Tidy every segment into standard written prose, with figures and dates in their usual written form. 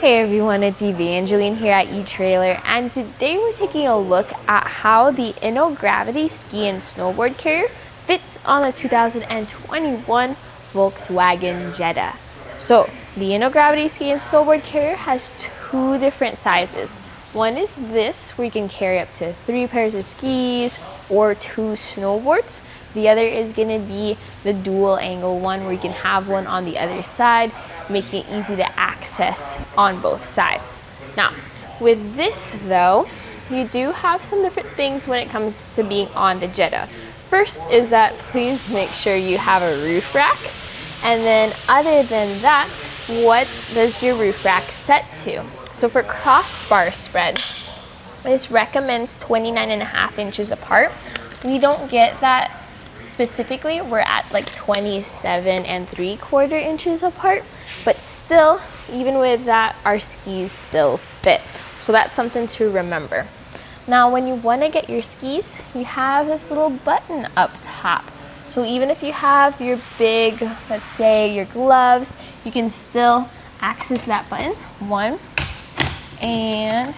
Hey everyone, it's Evie Angeline here at etrailer, and today we're taking a look at how the INNO Gravity Ski and Snowboard carrier fits on the 2021 Volkswagen Jetta. So the INNO Gravity Ski and Snowboard carrier has two different sizes. One is this, where you can carry up to 3 pairs of skis or 2 snowboards. The other is going to be the dual angle one, where you can have one on the other side, making it easy to access on both sides. Now, with this though, you do have some different things when it comes to being on the Jetta. First is that please make sure you have a roof rack. And then other than that, what does your roof rack set to? So for crossbar spread, this recommends 29.5 inches apart. We don't get that specifically. We're at like 27.75 inches apart, but still, even with that, our skis still fit. So that's something to remember. Now, when you want to get your skis, you have this little button up top. So even if you have your big, let's say your gloves, you can still access that button. 1 and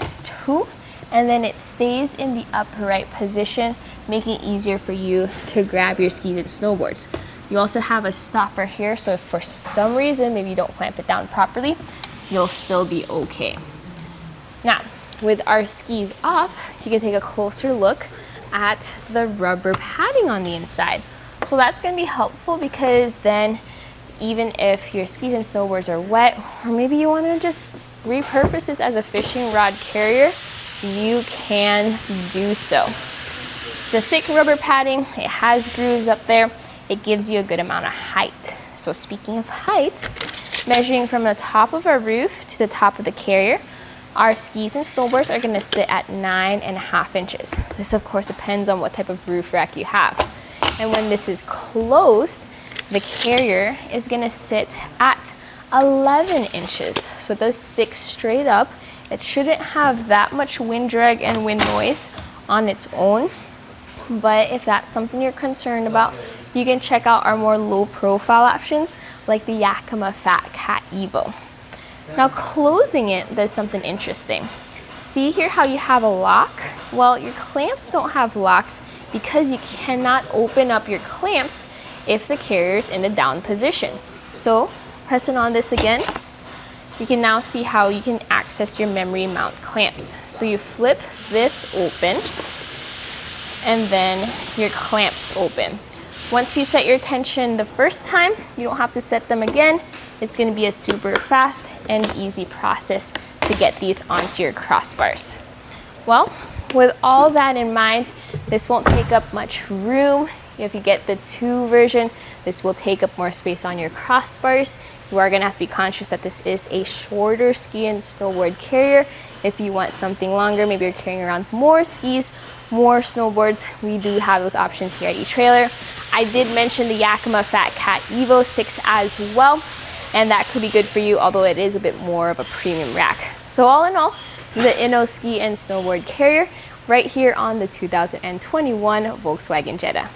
2, and then it stays in the upright position, making it easier for you to grab your skis and snowboards. You also have a stopper here, so if for some reason maybe you don't clamp it down properly, you'll still be okay. Now, with our skis off, you can take a closer look at the rubber padding on the inside. So that's going to be helpful, because then even if your skis and snowboards are wet, or maybe you want to just repurpose this as a fishing rod carrier, you can do so. It's a thick rubber padding, it has grooves up there, it gives you a good amount of height. So speaking of height, measuring from the top of our roof to the top of the carrier, our skis and snowboards are going to sit at 9.5 inches. This of course depends on what type of roof rack you have. And when this is closed, the carrier is going to sit at 11 inches. So it does stick straight up. It shouldn't have that much wind drag and wind noise on its own. But if that's something you're concerned about, you can check out our more low profile options like the Yakima Fat Cat Evo. Now, closing it does something interesting. See here how you have a lock? Well, your clamps don't have locks because you cannot open up your clamps if the carrier's in the down position. So pressing on this again, you can now see how you can access your memory mount clamps. So you flip this open, and then your clamps open. Once you set your tension the first time, you don't have to set them again. It's going to be a super fast and easy process to get these onto your crossbars. Well, with all that in mind, this won't take up much room. If you get the 2 version, this will take up more space on your crossbars. You are going to have to be conscious that this is a shorter ski and snowboard carrier. If you want something longer, maybe you're carrying around more skis, more snowboards, we do have those options here at etrailer. I did mention the Yakima Fat Cat Evo 6 as well, and that could be good for you, although it is a bit more of a premium rack. So all in all, this is the INNO Ski and Snowboard carrier right here on the 2021 Volkswagen Jetta.